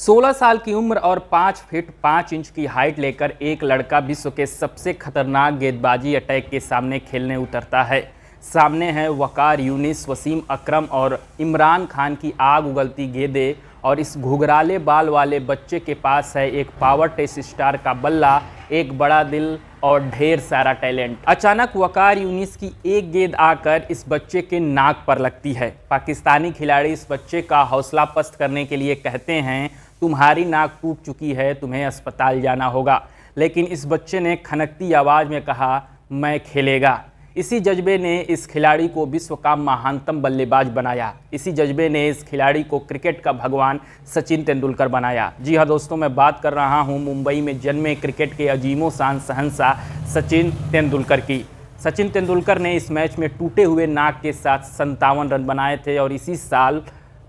16 साल की उम्र और 5 फीट 5 इंच की हाइट लेकर एक लड़का विश्व के सबसे खतरनाक गेंदबाजी अटैक के सामने खेलने उतरता है। सामने है वकार यूनिस, वसीम अकरम और इमरान खान की आग उगलती गेंदें, और इस घुघराले बाल वाले बच्चे के पास है एक पावर टेस्ट स्टार का बल्ला, एक बड़ा दिल और ढेर सारा टैलेंट। अचानक वकार यूनिस की एक गेंद आकर इस बच्चे के नाक पर लगती है। पाकिस्तानी खिलाड़ी इस बच्चे का हौसला पस्त करने के लिए कहते हैं, तुम्हारी नाक टूट चुकी है, तुम्हें अस्पताल जाना होगा। लेकिन इस बच्चे ने खनकती आवाज़ में कहा, मैं खेलेगा। इसी जज्बे ने इस खिलाड़ी को विश्व का महानतम बल्लेबाज बनाया। इसी जज्बे ने इस खिलाड़ी को क्रिकेट का भगवान सचिन तेंदुलकर बनाया। जी हाँ दोस्तों, मैं बात कर रहा हूँ मुंबई में जन्मे क्रिकेट के अजीमो शान शहंशाह सचिन तेंदुलकर की। सचिन तेंदुलकर ने इस मैच में टूटे हुए नाक के साथ 57 रन बनाए थे और इसी साल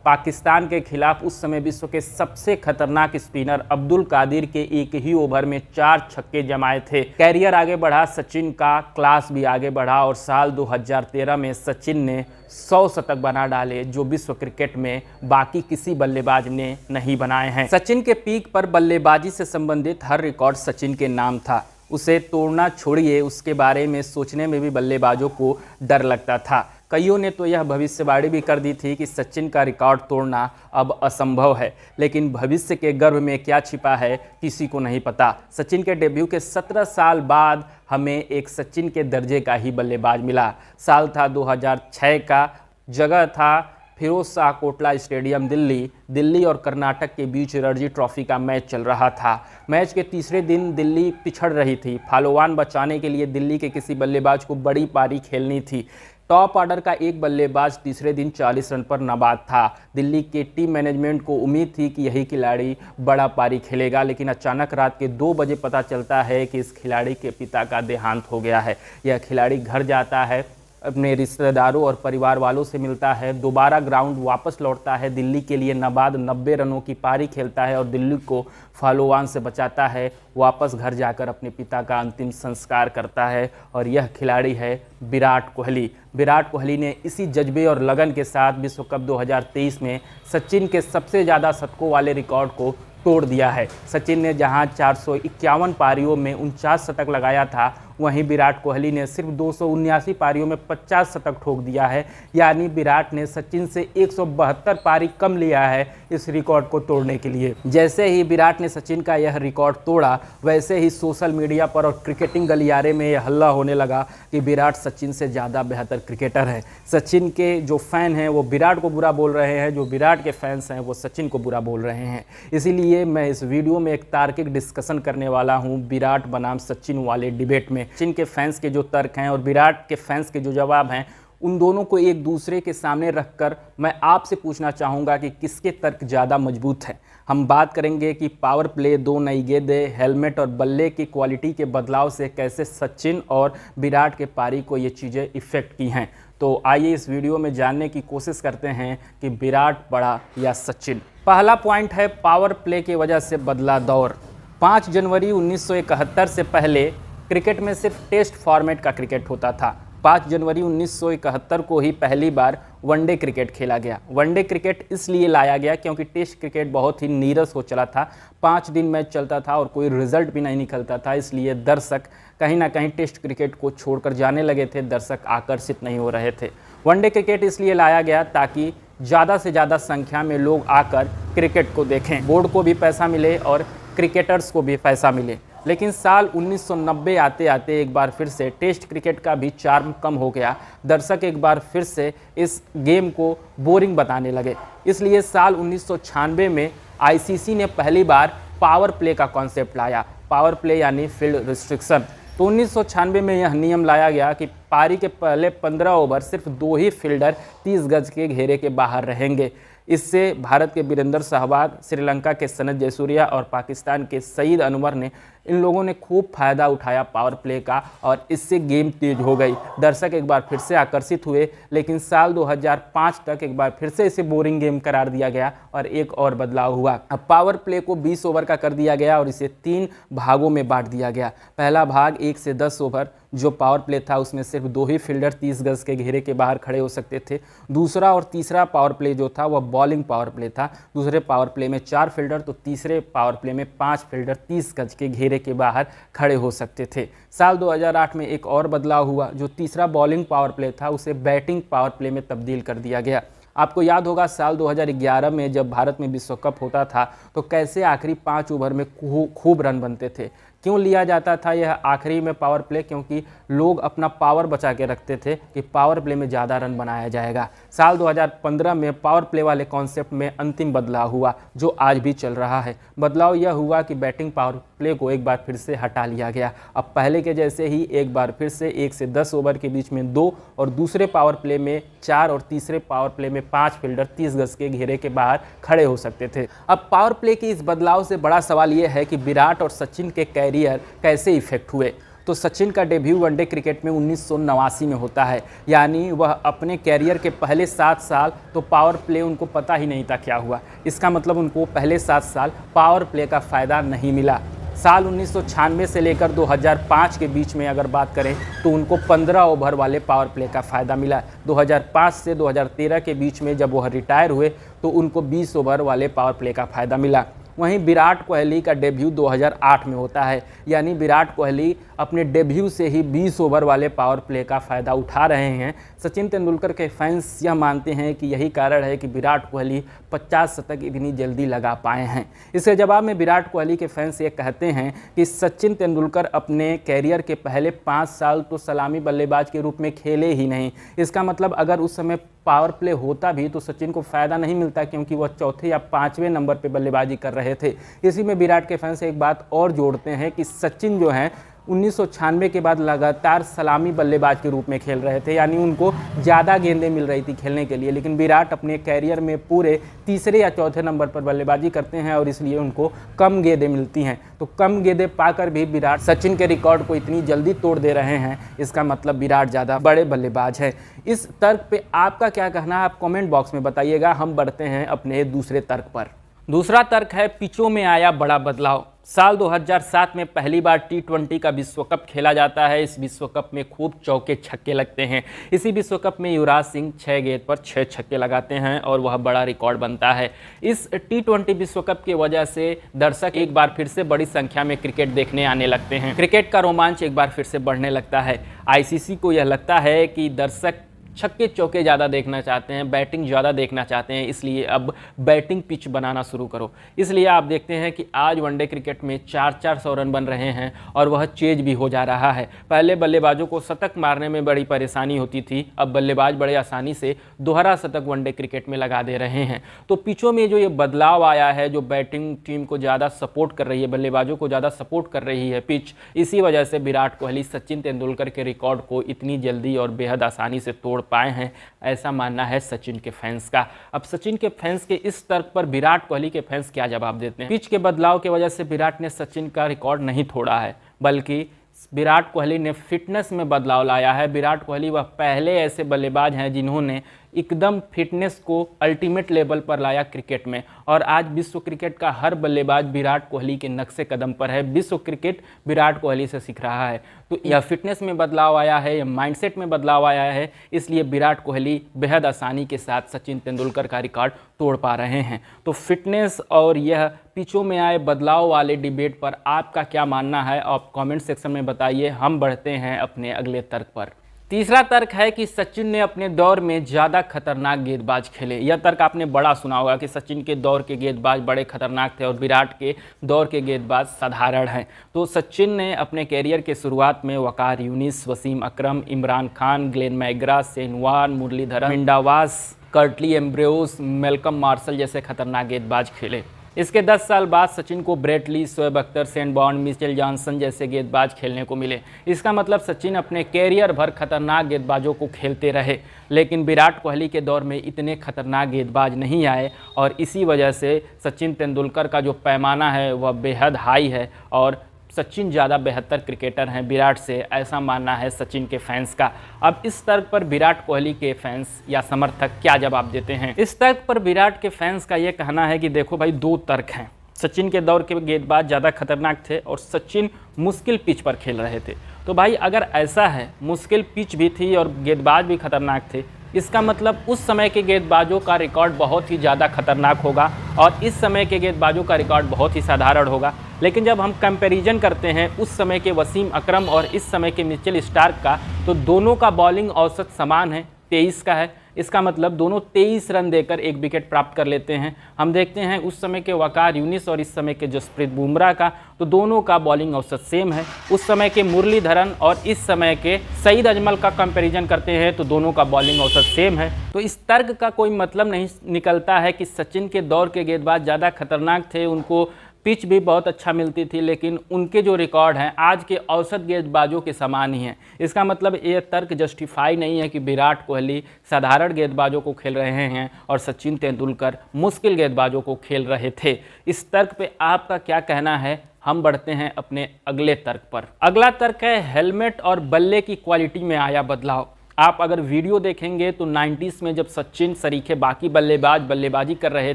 पाकिस्तान के खिलाफ उस समय विश्व के सबसे खतरनाक स्पिनर अब्दुल कादिर के एक ही ओवर में 4 छक्के जमाए थे। कैरियर आगे बढ़ा, सचिन का क्लास भी आगे बढ़ा और साल 2013 में सचिन ने 100 शतक बना डाले, जो विश्व क्रिकेट में बाकी किसी बल्लेबाज ने नहीं बनाए हैं। सचिन के पीक पर बल्लेबाजी से संबंधित हर रिकॉर्ड सचिन के नाम था। उसे तोड़ना छोड़िए, उसके बारे में सोचने में भी बल्लेबाजों को डर लगता था। कईयों ने तो यह भविष्यवाणी भी कर दी थी कि सचिन का रिकॉर्ड तोड़ना अब असंभव है, लेकिन भविष्य के गर्भ में क्या छिपा है किसी को नहीं पता। सचिन के डेब्यू के 17 साल बाद हमें एक सचिन के दर्जे का ही बल्लेबाज मिला। साल था 2006 का, जगह था फिरोज शाह कोटला स्टेडियम दिल्ली और कर्नाटक के बीच रणजी ट्रॉफी का मैच चल रहा था। मैच के तीसरे दिन दिल्ली पिछड़ रही थी। फॉलोऑन बचाने के लिए दिल्ली के किसी बल्लेबाज को बड़ी पारी खेलनी थी। टॉप ऑर्डर का एक बल्लेबाज तीसरे दिन 40 रन पर नाबाद था। दिल्ली के टीम मैनेजमेंट को उम्मीद थी कि यही खिलाड़ी बड़ा पारी खेलेगा, लेकिन अचानक रात के 2 बजे पता चलता है कि इस खिलाड़ी के पिता का देहांत हो गया है। यह खिलाड़ी घर जाता है, अपने रिश्तेदारों और परिवार वालों से मिलता है, दोबारा ग्राउंड वापस लौटता है, दिल्ली के लिए नाबाद 90 रनों की पारी खेलता है और दिल्ली को फॉलोऑन से बचाता है। वापस घर जाकर अपने पिता का अंतिम संस्कार करता है और यह खिलाड़ी है विराट कोहली। विराट कोहली ने इसी जज्बे और लगन के साथ विश्व कप 2023 में सचिन के सबसे ज़्यादा शतकों वाले रिकॉर्ड को तोड़ दिया है। सचिन ने जहां 451 पारियों में 49 शतक लगाया था, वहीं विराट कोहली ने सिर्फ 279 पारियों में 50 शतक ठोक दिया है। यानी विराट ने सचिन से 172 पारी कम लिया है इस रिकॉर्ड को तोड़ने के लिए। जैसे ही विराट ने सचिन का यह रिकॉर्ड तोड़ा, वैसे ही सोशल मीडिया पर और क्रिकेटिंग गलियारे में यह हल्ला होने लगा कि विराट सचिन से ज़्यादा बेहतर क्रिकेटर है। सचिन के जो फैन हैं वो विराट को बुरा बोल रहे हैं, जो विराट के फैंस हैं वो सचिन को बुरा बोल रहे हैं। इसीलिए मैं इस वीडियो में एक तार्किक डिस्कशन करने वाला हूँ विराट बनाम सचिन वाले डिबेट में। सचिन के फैंस के जो तर्क हैं और विराट के फैंस के जो जवाब हैं, उन दोनों को एक दूसरे के सामने रखकर मैं आपसे पूछना चाहूँगा कि किसके तर्क ज़्यादा मजबूत हैं। हम बात करेंगे कि पावर प्ले, 2 नई गेंदें, हेलमेट और बल्ले की क्वालिटी के बदलाव से कैसे सचिन और विराट के पारी को ये चीज़ें इफ़ेक्ट की हैं। तो आइए इस वीडियो में जानने की कोशिश करते हैं कि विराट बड़ा या सचिन। पहला पॉइंट है पावर प्ले की वजह से बदला दौर। 5 जनवरी 1971 से पहले क्रिकेट में सिर्फ टेस्ट फॉर्मेट का क्रिकेट होता था। 5 जनवरी 1971 को ही पहली बार वनडे क्रिकेट खेला गया। वनडे क्रिकेट इसलिए लाया गया क्योंकि टेस्ट क्रिकेट बहुत ही नीरस हो चला था। 5 दिन मैच चलता था और कोई रिजल्ट भी नहीं निकलता था, इसलिए दर्शक कहीं ना कहीं टेस्ट क्रिकेट को छोड़कर जाने लगे थे, दर्शक आकर्षित नहीं हो रहे थे। वनडे क्रिकेट इसलिए लाया गया ताकि ज़्यादा से ज़्यादा संख्या में लोग आकर क्रिकेट को देखें, बोर्ड को भी पैसा मिले और क्रिकेटर्स को भी पैसा मिले। लेकिन साल 1990 आते आते एक बार फिर से टेस्ट क्रिकेट का भी चार्म कम हो गया। दर्शक एक बार फिर से इस गेम को बोरिंग बताने लगे। इसलिए साल 1996 में आईसीसी ने पहली बार पावर प्ले का कॉन्सेप्ट लाया। पावर प्ले यानी फील्ड रिस्ट्रिक्शन। तो 1996 में यह नियम लाया गया कि पारी के पहले 15 ओवर सिर्फ 2 ही फील्डर 30 गज के घेरे के बाहर रहेंगे। इससे भारत के वीरेंद्र सहवाग, श्रीलंका के सनत जयसूर्या और पाकिस्तान के सईद अनवर ने इन लोगों ने खूब फायदा उठाया पावर प्ले का और इससे गेम तेज हो गई। दर्शक एक बार फिर से आकर्षित हुए, लेकिन साल 2005 तक एक बार फिर से इसे बोरिंग गेम करार दिया गया और एक और बदलाव हुआ। अब पावर प्ले को 20 ओवर का कर दिया गया और इसे 3 भागों में बांट दिया गया। पहला भाग 1 से 10 ओवर जो पावर प्ले था उसमें सिर्फ 2 ही फील्डर 30 गज के घेरे के बाहर खड़े हो सकते थे। दूसरा और तीसरा पावर प्ले जो था वह बॉलिंग पावर प्ले था। दूसरे पावर प्ले में 4 फील्डर तो तीसरे पावर प्ले में 5 फील्डर 30 गज के घेरे के बाहर खड़े हो सकते थे। साल 2008 में एक और बदलाव हुआ, जो तीसरा बॉलिंग पावर प्ले था उसे बैटिंग पावर प्ले में तब्दील कर दिया गया। आपको याद होगा साल 2011 में जब भारत में विश्व कप होता था तो कैसे आखिरी 5 ओवर में खूब रन बनते थे। क्यों लिया जाता था यह आखिरी में पावर प्ले? क्योंकि लोग अपना पावर बचा के रखते थे कि पावर प्ले में ज़्यादा रन बनाया जाएगा। साल 2015 में पावर प्ले वाले कॉन्सेप्ट में अंतिम बदलाव हुआ जो आज भी चल रहा है। बदलाव यह हुआ कि बैटिंग पावर प्ले को एक बार फिर से हटा लिया गया। अब पहले के जैसे ही एक बार फिर से 1 से 10 ओवर के बीच में 2 और दूसरे पावर प्ले में 4 और तीसरे पावर प्ले में 5 फील्डर 30 गज के घेरे के बाहर खड़े हो सकते थे। अब पावर प्ले के इस बदलाव से बड़ा सवाल यह है कि विराट और सचिन के कैरियर कैसे इफेक्ट हुए। तो सचिन का डेब्यू वनडे क्रिकेट में 1989 में होता है, यानी वह अपने कैरियर के पहले 7 साल तो पावर प्ले उनको पता ही नहीं था क्या हुआ। इसका मतलब उनको पहले 7 साल पावर प्ले का फ़ायदा नहीं मिला। साल 1996 से लेकर 2005 के बीच में अगर बात करें तो उनको 15 ओवर वाले पावर प्ले का फ़ायदा मिला। 2005 से 2013 के बीच में जब वह रिटायर हुए तो उनको 20 ओवर वाले पावर प्ले का फ़ायदा मिला। वहीं विराट कोहली का डेब्यू 2008 में होता है, यानी विराट कोहली अपने डेब्यू से ही 20 ओवर वाले पावर प्ले का फ़ायदा उठा रहे हैं। सचिन तेंदुलकर के फैंस यह मानते हैं कि यही कारण है कि विराट कोहली 50 शतक इतनी जल्दी लगा पाए हैं। इसके जवाब में विराट कोहली के फैंस ये कहते हैं कि सचिन तेंदुलकर अपने कैरियर के पहले 5 साल तो सलामी बल्लेबाज के रूप में खेले ही नहीं। इसका मतलब अगर उस समय पावर प्ले होता भी तो सचिन को फ़ायदा नहीं मिलता, क्योंकि वह चौथे या 5वें नंबर पे बल्लेबाजी कर रहे थे। इसी में विराट के फैंस एक बात और जोड़ते हैं कि सचिन जो हैं 1996 के बाद लगातार सलामी बल्लेबाज के रूप में खेल रहे थे, यानी उनको ज़्यादा गेंदें मिल रही थी खेलने के लिए। लेकिन विराट अपने कैरियर में पूरे तीसरे या चौथे नंबर पर बल्लेबाजी करते हैं और इसलिए उनको कम गेंदें मिलती हैं। तो कम गेंदें पाकर भी विराट सचिन के रिकॉर्ड को इतनी जल्दी तोड़ दे रहे हैं, इसका मतलब विराट ज़्यादा बड़े बल्लेबाज हैं। इस तर्क पे आपका क्या कहना है आप कमेंट बॉक्स में बताइएगा। हम बढ़ते हैं अपने दूसरे तर्क पर। दूसरा तर्क है पिचों में आया बड़ा बदलाव। साल 2007 में पहली बार T20 का विश्व कप खेला जाता है। इस विश्व कप में खूब चौके छक्के लगते हैं। इसी विश्व कप में युवराज सिंह 6 गेंद पर 6 छक्के लगाते हैं और वह बड़ा रिकॉर्ड बनता है। इस T20 विश्व कप की वजह से दर्शक एक बार फिर से बड़ी संख्या में क्रिकेट देखने आने लगते हैं। क्रिकेट का रोमांच एक बार फिर से बढ़ने लगता है। ICC को यह लगता है कि दर्शक छक्के चौके ज़्यादा देखना चाहते हैं, बैटिंग ज़्यादा देखना चाहते हैं, इसलिए अब बैटिंग पिच बनाना शुरू करो। इसलिए आप देखते हैं कि आज वनडे क्रिकेट में 400 रन बन रहे हैं और वह चेज भी हो जा रहा है। पहले बल्लेबाजों को शतक मारने में बड़ी परेशानी होती थी, अब बल्लेबाज बड़े आसानी से दोहरा शतक वनडे क्रिकेट में लगा दे रहे हैं। तो पिचों में जो ये बदलाव आया है, जो बैटिंग टीम को ज़्यादा सपोर्ट कर रही है, बल्लेबाजों को ज़्यादा सपोर्ट कर रही है पिच, इसी वजह से विराट कोहली सचिन तेंदुलकर के रिकॉर्ड को इतनी जल्दी और बेहद आसानी से तोड़ पाए हैं, ऐसा मानना है सचिन के फैंस का। अब सचिन के फैंस के इस तर्क पर विराट कोहली के फैंस क्या जवाब देते हैं? पिच के बदलाव की वजह से विराट ने सचिन का रिकॉर्ड नहीं तोड़ा है, बल्कि विराट कोहली ने फिटनेस में बदलाव लाया है। विराट कोहली वह पहले ऐसे बल्लेबाज हैं जिन्होंने एकदम फिटनेस को अल्टीमेट लेवल पर लाया क्रिकेट में, और आज विश्व क्रिकेट का हर बल्लेबाज विराट कोहली के नक्शे कदम पर है। विश्व क्रिकेट विराट कोहली से सीख रहा है। तो यह फिटनेस में बदलाव आया है, यह माइंडसेट में बदलाव आया है, इसलिए विराट कोहली बेहद आसानी के साथ सचिन तेंदुलकर का रिकॉर्ड तोड़ पा रहे हैं। तो फिटनेस और यह पिचों में आए बदलाव वाले डिबेट पर आपका क्या मानना है, आप कमेंट सेक्शन में बताइए। हम बढ़ते हैं अपने अगले तर्क पर। तीसरा तर्क है कि सचिन ने अपने दौर में ज़्यादा खतरनाक गेंदबाज खेले। यह तर्क आपने बड़ा सुना होगा कि सचिन के दौर के गेंदबाज बड़े खतरनाक थे और विराट के दौर के गेंदबाज साधारण हैं। तो सचिन ने अपने कैरियर के शुरुआत में Waqar Younis, Wasim Akram, Imran Khan, Glenn McGrath, Shane Warne, Muralitharan, मिंडावास, कर्टली एम्ब्रोस, मैल्कम मार्शल जैसे खतरनाक गेंदबाज खेले। इसके 10 साल बाद सचिन को Brett Lee, Shoaib Akhtar, Shane Warne, Mitchell Johnson जैसे गेंदबाज खेलने को मिले। इसका मतलब सचिन अपने कैरियर भर खतरनाक गेंदबाजों को खेलते रहे, लेकिन विराट कोहली के दौर में इतने खतरनाक गेंदबाज नहीं आए और इसी वजह से सचिन तेंदुलकर का जो पैमाना है वह बेहद हाई है और सचिन ज़्यादा बेहतर क्रिकेटर हैं विराट से, ऐसा मानना है सचिन के फैंस का। अब इस तर्क पर विराट कोहली के फैंस या समर्थक क्या जवाब देते हैं? इस तर्क पर विराट के फैंस का ये कहना है कि देखो भाई, दो तर्क हैं। सचिन के दौर के गेंदबाज ज़्यादा खतरनाक थे और सचिन मुश्किल पिच पर खेल रहे थे। तो भाई अगर ऐसा है, मुश्किल पिच भी थी और गेंदबाज भी खतरनाक थे, इसका मतलब उस समय के गेंदबाजों का रिकॉर्ड बहुत ही ज़्यादा खतरनाक होगा और इस समय के गेंदबाजों का रिकॉर्ड बहुत ही साधारण होगा। लेकिन जब हम कंपैरिजन करते हैं उस समय के वसीम अकरम और इस समय के मिचेल स्टार्क का, तो दोनों का बॉलिंग औसत समान है, 23 का है। इसका मतलब दोनों 23 रन देकर एक विकेट प्राप्त कर लेते हैं। हम देखते हैं उस समय के वकार यूनिस और इस समय के जसप्रीत बुमराह का, तो दोनों का बॉलिंग औसत सेम है। उस समय के मुरलीधरन और इस समय के सईद अजमल का कंपैरिजन करते हैं तो दोनों का बॉलिंग औसत सेम है। तो इस तर्क का कोई मतलब नहीं निकलता है कि सचिन के दौर के गेंदबाज ज़्यादा खतरनाक थे, उनको पिच भी बहुत अच्छा मिलती थी, लेकिन उनके जो रिकॉर्ड हैं आज के औसत गेंदबाजों के समान ही हैं। इसका मतलब ये तर्क जस्टिफाई नहीं है कि विराट कोहली साधारण गेंदबाजों को खेल रहे हैं और सचिन तेंदुलकर मुश्किल गेंदबाजों को खेल रहे थे। इस तर्क पे आपका क्या कहना है? हम बढ़ते हैं अपने अगले तर्क पर। अगला तर्क है हेलमेट और बल्ले की क्वालिटी में आया बदलाव। आप अगर वीडियो देखेंगे तो 90s में जब सचिन सरीखे बाकी बल्लेबाज बल्लेबाजी कर रहे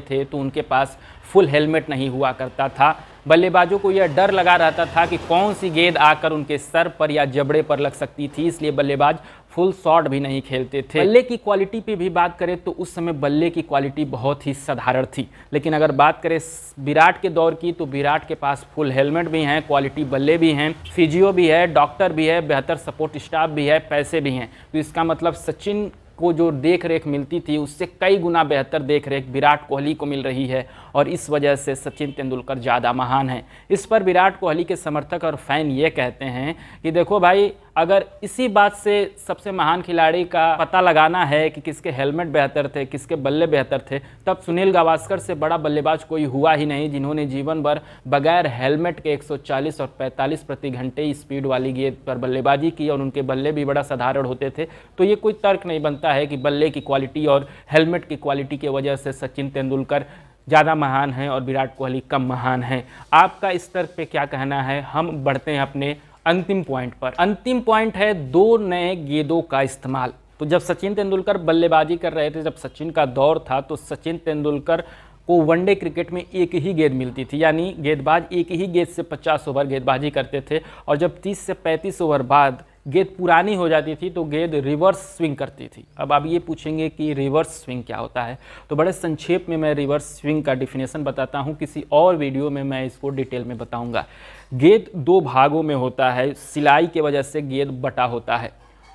थे तो उनके पास फुल हेलमेट नहीं हुआ करता था। बल्लेबाजों को यह डर लगा रहता था कि कौन सी गेंद आकर उनके सर पर या जबड़े पर लग सकती थी, इसलिए बल्लेबाज फुल शॉट भी नहीं खेलते थे। बल्ले की क्वालिटी पे भी बात करें तो उस समय बल्ले की क्वालिटी बहुत ही साधारण थी। लेकिन अगर बात करें विराट के दौर की, तो विराट के पास फुल हेलमेट भी हैं, क्वालिटी बल्ले भी हैं, फिजियो भी है, डॉक्टर भी है, बेहतर सपोर्ट स्टाफ भी है, पैसे भी हैं। तो इसका मतलब सचिन को जो देख रेख मिलती थी उससे कई गुना बेहतर देख रेख विराट कोहली को मिल रही है और इस वजह से सचिन तेंदुलकर ज़्यादा महान है। इस पर विराट कोहली के समर्थक और फैन ये कहते हैं कि देखो भाई, अगर इसी बात से सबसे महान खिलाड़ी का पता लगाना है कि किसके हेलमेट बेहतर थे, किसके बल्ले बेहतर थे, तब सुनील गावस्कर से बड़ा बल्लेबाज कोई हुआ ही नहीं, जिन्होंने जीवन भर बगैर हेलमेट के 140 और 45 प्रति घंटे स्पीड वाली गेंद पर बल्लेबाजी की और उनके बल्ले भी बड़ा साधारण होते थे। तो ये कोई तर्क नहीं बनता है कि बल्ले की क्वालिटी और हेलमेट की क्वालिटी की वजह से सचिन तेंदुलकर ज़्यादा महान हैं और विराट कोहली कम महान हैं। आपका इस तर्क पे क्या कहना है? हम बढ़ते हैं अपने अंतिम पॉइंट पर। अंतिम पॉइंट है दो नए गेंदों का इस्तेमाल। तो जब सचिन तेंदुलकर बल्लेबाजी कर रहे थे, जब सचिन का दौर था, तो सचिन तेंदुलकर को वनडे क्रिकेट में एक ही गेंद मिलती थी, यानी गेंदबाज एक ही गेंद से 50 ओवर गेंदबाजी करते थे और जब 30 से 35 ओवर बाद गेंद पुरानी हो जाती थी तो गेंद रिवर्स स्विंग करती थी। अब आप ये पूछेंगे कि रिवर्स स्विंग क्या होता है, तो बड़े संक्षेप में मैं रिवर्स स्विंग का डिफिनेशन बताता हूँ। किसी और वीडियो में मैं इसको डिटेल में बताऊँगा। गेंद दो भागों में होता है, सिलाई की वजह से गेंद बटा होता है।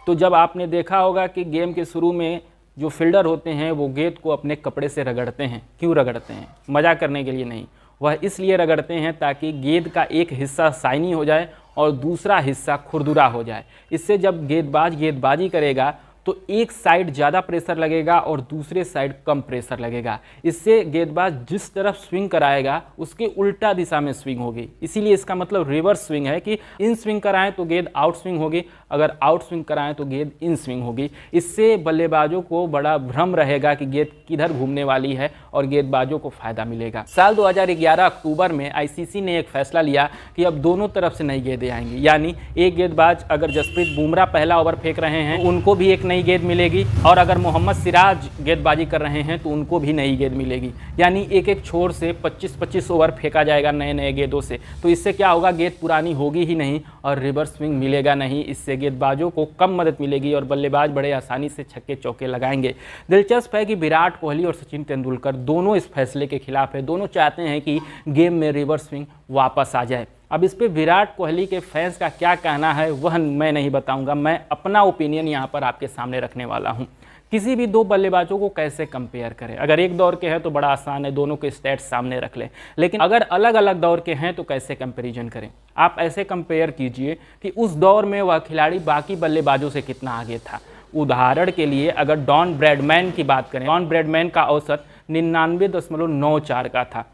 तो जब आपने देखा होगा कि गेम के शुरू में जो फील्डर होते हैं वो गेंद को अपने कपड़े से रगड़ते हैं। क्यों रगड़ते हैं? मज़ा करने के लिए नहीं, वह इसलिए रगड़ते हैं ताकि गेंद का एक हिस्सा शाइनी हो जाए और दूसरा हिस्सा खुरदुरा हो जाए। इससे जब गेंदबाज गेंदबाजी करेगा तो एक साइड ज़्यादा प्रेशर लगेगा और दूसरे साइड कम प्रेशर लगेगा। इससे गेंदबाज जिस तरफ स्विंग कराएगा उसके उल्टा दिशा में स्विंग होगी। इसीलिए इसका मतलब रिवर्स स्विंग है कि इन स्विंग कराएं तो गेंद आउट स्विंग होगी, अगर आउट स्विंग कराएं तो गेंद इन स्विंग होगी। इससे बल्लेबाजों को बड़ा भ्रम रहेगा कि गेंद किधर घूमने वाली है और गेंदबाजों को फ़ायदा मिलेगा। साल 2011 अक्टूबर में आईसीसी ने एक फैसला लिया कि अब दोनों तरफ से नई गेंदें आएंगी, यानी एक गेंदबाज अगर जसप्रीत बुमराह पहला ओवर फेंक रहे हैं उनको भी एक नई गेंद मिलेगी और अगर मोहम्मद सिराज गेंदबाजी कर रहे हैं तो उनको भी नई गेंद मिलेगी। यानी एक एक छोर से 25-25 ओवर फेंका जाएगा नए नए गेंदों से। तो इससे क्या होगा, गेंद पुरानी होगी ही नहीं और रिवर्स स्विंग मिलेगा नहीं। इससे गेंदबाजों को कम मदद मिलेगी और बल्लेबाज बड़े आसानी से छक्के चौके लगाएंगे। दिलचस्प है कि विराट कोहली और सचिन तेंदुलकर दोनों इस फैसले के खिलाफ है। दोनों चाहते हैं कि गेम में रिवर्स स्विंग वापस आ जाए। अब इस पे विराट कोहली के फैंस का क्या कहना है वह मैं नहीं बताऊंगा, मैं अपना ओपिनियन यहाँ पर आपके सामने रखने वाला हूँ। किसी भी दो बल्लेबाजों को कैसे कंपेयर करें? अगर एक दौर के हैं तो बड़ा आसान है, दोनों के स्टैट्स सामने रख लें। लेकिन अगर अलग अलग दौर के हैं तो कैसे कंपैरिजन करें? आप ऐसे कंपेयर कीजिए कि उस दौर में वह खिलाड़ी बाकी बल्लेबाजों से कितना आगे था। उदाहरण के लिए अगर डॉन ब्रैडमैन की बात करें, डॉन ब्रैडमैन का औसत 99.94 का था।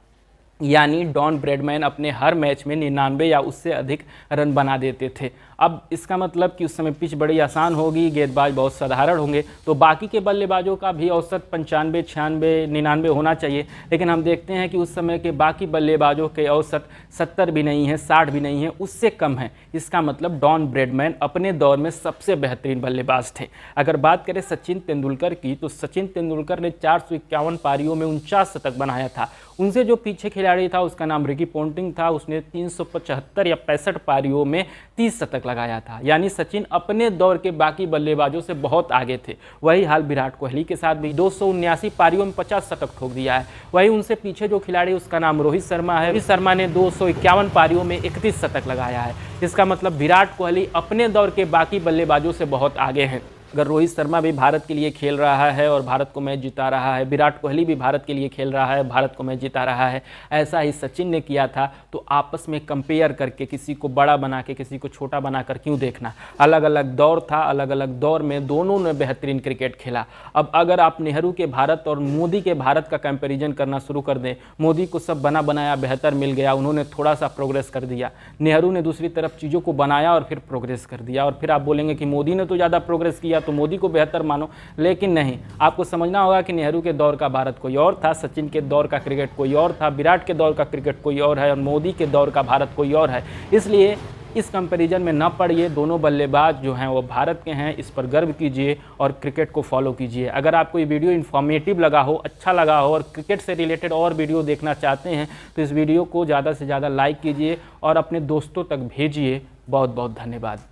यानी डॉन ब्रैडमैन अपने हर मैच में 99 या उससे अधिक रन बना देते थे। अब इसका मतलब कि उस समय पिच बड़ी आसान होगी, गेंदबाज बहुत साधारण होंगे, तो बाकी के बल्लेबाजों का भी औसत 95, 96, 99 होना चाहिए। लेकिन हम देखते हैं कि उस समय के बाकी बल्लेबाजों के औसत 70 भी नहीं है, 60 भी नहीं है, उससे कम है। इसका मतलब डॉन ब्रैडमैन अपने दौर में सबसे बेहतरीन बल्लेबाज थे। अगर बात करें सचिन तेंदुलकर की, तो सचिन तेंदुलकर ने 451 पारियों में 49 शतक बनाया था। उनसे जो पीछे खिलाड़ी था उसका नाम रिकी पोंटिंग था, उसने 375 या 65 पारियों में 30 शतक लगाया था। यानी सचिन अपने दौर के बाकी बल्लेबाजों से बहुत आगे थे। वही हाल विराट कोहली के साथ भी 279 पारियों में 50 शतक ठोक दिया है। वही उनसे पीछे जो खिलाड़ी उसका नाम रोहित शर्मा है। रोहित शर्मा ने 251 पारियों में 31 शतक लगाया है। इसका मतलब विराट कोहली अपने दौर के बाकी बल्लेबाजों से बहुत आगे हैं। अगर रोहित शर्मा भी भारत के लिए खेल रहा है और भारत को मैच जिता रहा है, विराट कोहली भी भारत के लिए खेल रहा है, भारत को मैच जिता रहा है, ऐसा ही सचिन ने किया था, तो आपस में कंपेयर करके किसी को बड़ा बना के किसी को छोटा बनाकर क्यों देखना। अलग अलग दौर था, अलग अलग दौर में दोनों ने बेहतरीन क्रिकेट खेला। अब अगर आप नेहरू के भारत और मोदी के भारत का कंपेरिजन करना शुरू कर दें, मोदी को सब बना बनाया बेहतर मिल गया, उन्होंने थोड़ा सा प्रोग्रेस कर दिया, नेहरू ने दूसरी तरफ चीज़ों को बनाया और फिर प्रोग्रेस कर दिया, और फिर आप बोलेंगे कि मोदी ने तो ज़्यादा प्रोग्रेस किया तो मोदी को बेहतर मानो। लेकिन नहीं, आपको समझना होगा कि नेहरू के दौर का भारत कोई और था, सचिन के दौर का क्रिकेट कोई और था, विराट के दौर का क्रिकेट कोई और है और मोदी के दौर का भारत कोई और है। इसलिए इस कंपैरिजन में न पड़िए। दोनों बल्लेबाज जो हैं वो भारत के हैं, इस पर गर्व कीजिए और क्रिकेट को फॉलो कीजिए। अगर आपको ये वीडियो इन्फॉर्मेटिव लगा हो, अच्छा लगा हो और क्रिकेट से रिलेटेड और वीडियो देखना चाहते हैं तो इस वीडियो को ज़्यादा से ज़्यादा लाइक कीजिए और अपने दोस्तों तक भेजिए। बहुत बहुत धन्यवाद।